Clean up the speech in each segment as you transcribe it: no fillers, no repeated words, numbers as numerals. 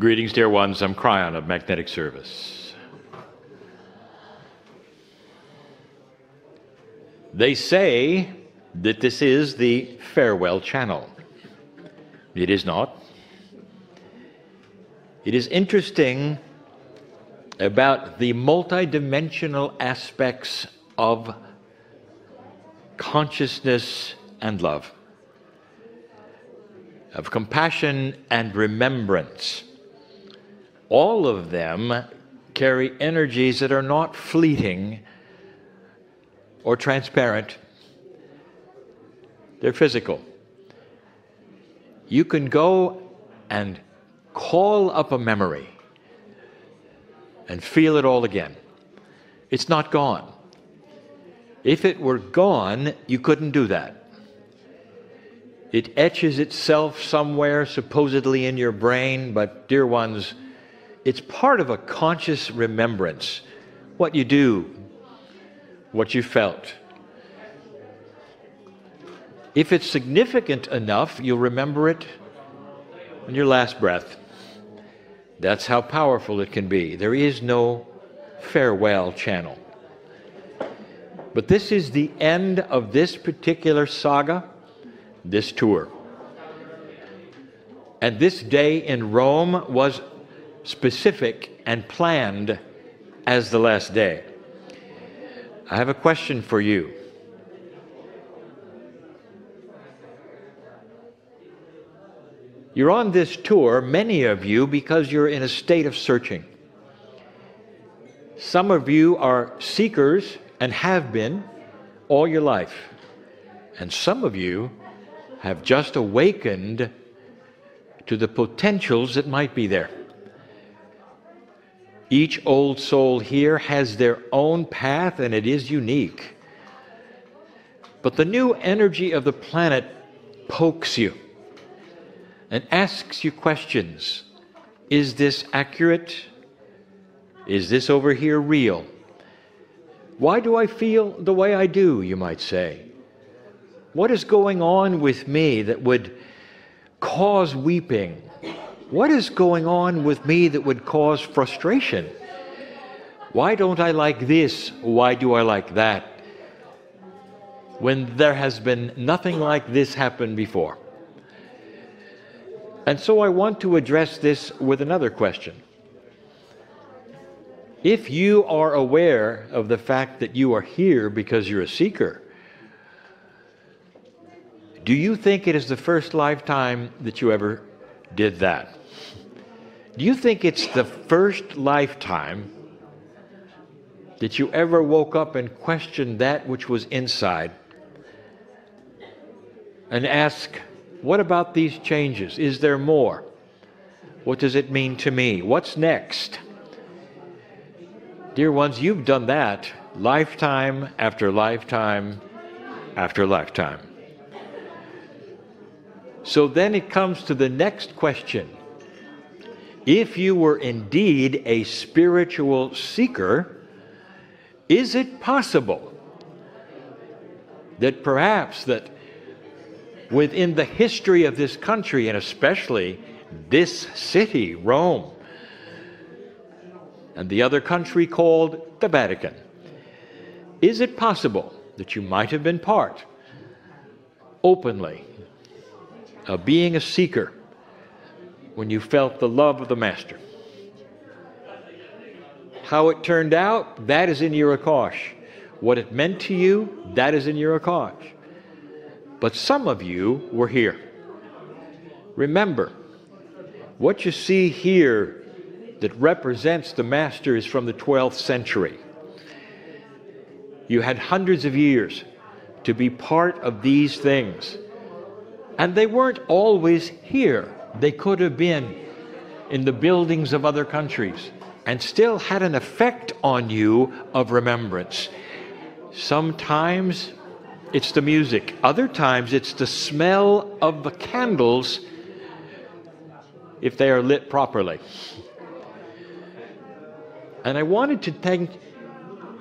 Greetings, dear ones. I'm Kryon of Magnetic Service. They say that this is the farewell channel. It is not. It is interesting about the multidimensional aspects of consciousness and love, of compassion and remembrance. All of them carry energies that are not fleeting or transparent. They're physical. You can go and call up a memory and feel it all again. It's not gone. If it were gone, you couldn't do that. It etches itself somewhere, supposedly in your brain, but dear ones, it's part of a conscious remembrance. What you do, what you felt. If it's significant enough, you'll remember it in your last breath. That's how powerful it can be. There is no farewell channel. But this is the end of this particular saga, this tour. And this day in Rome was specific and planned as the last day. I have a question for you. You're on this tour, many of you, because you're in a state of searching. Some of you are seekers and have been all your life. And some of you have just awakened to the potentials that might be there. Each old soul here has their own path, and it is unique. But the new energy of the planet pokes you and asks you questions. Is this accurate? Is this over here real? Why do I feel the way I do, you might say? What is going on with me that would cause weeping? What is going on with me that would cause frustration? Why don't I like this? Why do I like that? When there has been nothing like this happen before. And so I want to address this with another question. If you are aware of the fact that you are here because you're a seeker, do you think it is the first lifetime that you ever did that? Do you think it's the first lifetime that you ever woke up and questioned that which was inside and asked, what about these changes? Is there more? What does it mean to me? What's next? Dear ones, you've done that lifetime after lifetime after lifetime. So then it comes to the next question. If you were indeed a spiritual seeker, is it possible that perhaps that within the history of this country, and especially this city, Rome, and the other country called the Vatican, is it possible that you might have been part, openly, of being a seeker when you felt the love of the Master? How it turned out, that is in your Akash. What it meant to you, that is in your Akash. But some of you were here. Remember, what you see here that represents the Master is from the 12th century. You had hundreds of years to be part of these things. And they weren't always here. They could have been in the buildings of other countries and still had an effect on you of remembrance. Sometimes it's the music. Other times it's the smell of the candles if they are lit properly. And I wanted to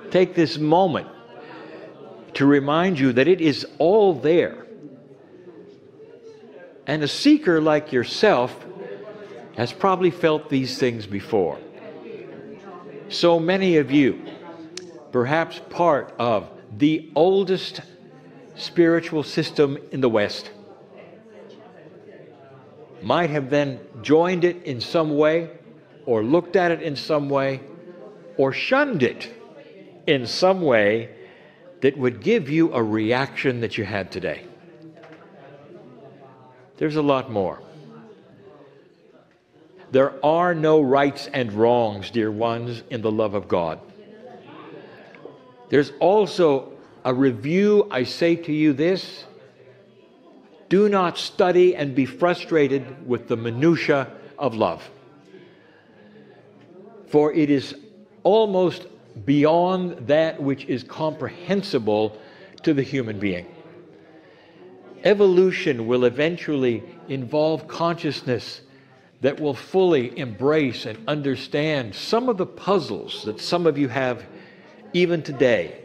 take this moment to remind you that it is all there. And a seeker like yourself has probably felt these things before. So many of you, perhaps part of the oldest spiritual system in the West, might have then joined it in some way, or looked at it in some way, or shunned it in some way that would give you a reaction that you had today. There's a lot more. There are no rights and wrongs, dear ones, in the love of God. There's also a review. I say to you this: do not study and be frustrated with the minutiae of love, for it is almost beyond that which is comprehensible to the human being. Evolution will eventually involve consciousness that will fully embrace and understand some of the puzzles that some of you have even today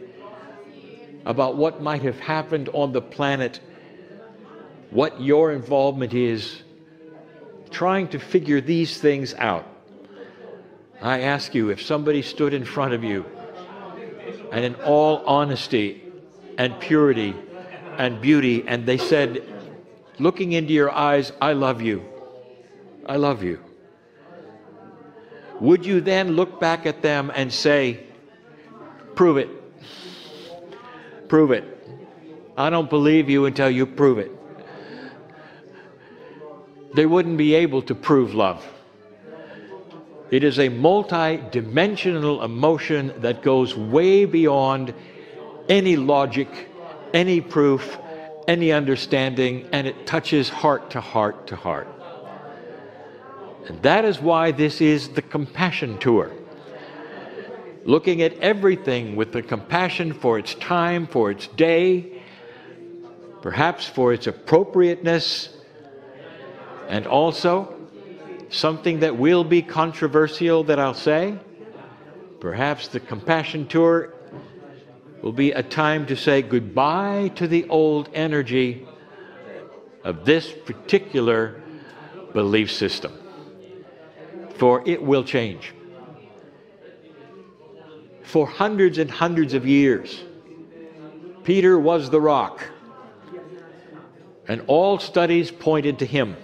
about what might have happened on the planet, what your involvement is, trying to figure these things out. I ask you, if somebody stood in front of you and in all honesty and purity and beauty, and they said, looking into your eyes, "I love you, I love you," would you then look back at them and say, "Prove it, prove it. I don't believe you until you prove it"? They wouldn't be able to prove love. It is a multi-dimensional emotion that goes way beyond any logic, any proof, any understanding, and it touches heart to heart to heart. And that is why this is the Compassion Tour. Looking at everything with the compassion for its time, for its day, perhaps for its appropriateness, and also something that will be controversial that I'll say. Perhaps the Compassion Tour will be a time to say goodbye to the old energy of this particular belief system, for it will change. For hundreds and hundreds of years, Peter was the rock, and all studies pointed to him.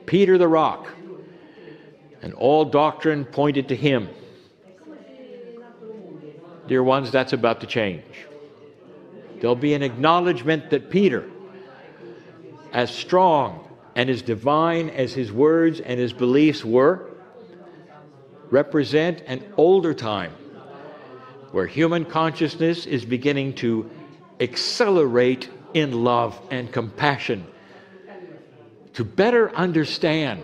Peter the rock, and all doctrine pointed to him. Dear ones, that's about to change. There'll be an acknowledgement that Peter, as strong and as divine as his words and his beliefs were, represent an older time where human consciousness is beginning to accelerate in love and compassion, to better understand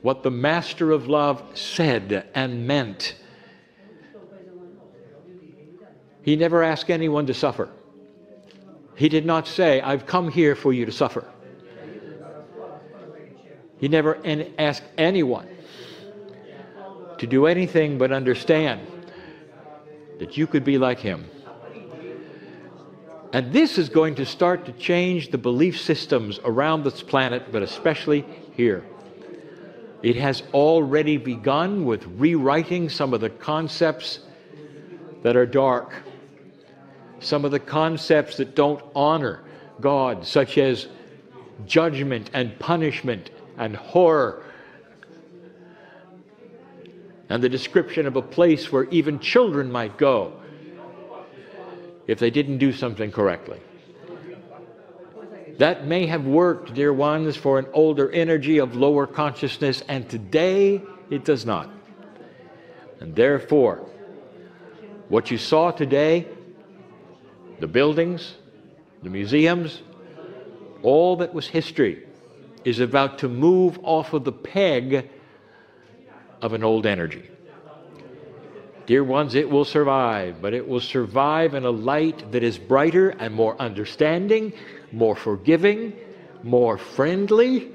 what the Master of Love said and meant. He never asked anyone to suffer. He did not say, "I've come here for you to suffer." He never asked anyone to do anything but understand that you could be like him. And this is going to start to change the belief systems around this planet, but especially here. It has already begun with rewriting some of the concepts that are dark, some of the concepts that don't honor God, such as judgment and punishment and horror, and the description of a place where even children might go if they didn't do something correctly. That may have worked, dear ones, for an older energy of lower consciousness, and today it does not. And therefore, what you saw today, the buildings, the museums, all that was history, is about to move off of the peg of an old energy. Dear ones, it will survive, but it will survive in a light that is brighter and more understanding, more forgiving, more friendly,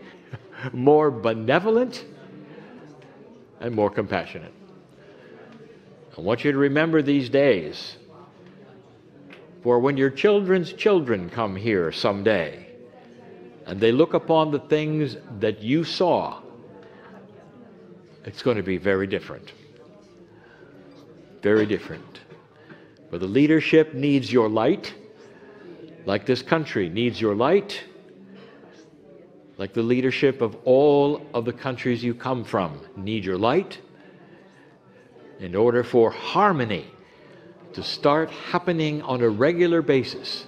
more benevolent, and more compassionate. I want you to remember these days, for when your children's children come here someday, and they look upon the things that you saw it's going to be very different. Very different. But the leadership needs your light, like this country needs your light, like the leadership of all of the countries you come from need your light, in order for harmony to start happening on a regular basis.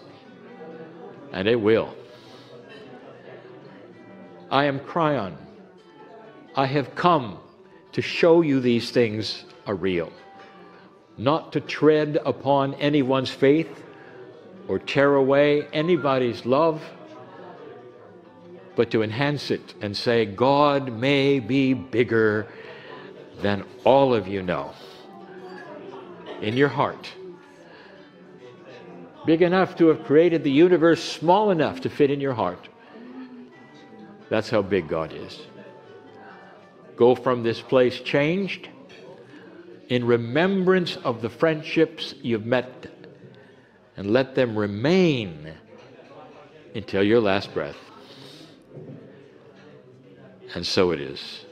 And it will. I am Kryon. I have come to show you these things are real, not to tread upon anyone's faith or tear away anybody's love, but to enhance it and say, God may be bigger than all of you know. In your heart. Big enough to have created the universe, small enough to fit in your heart. That's how big God is. Go from this place changed, in remembrance of the friendships you've met, and let them remain until your last breath. And so it is.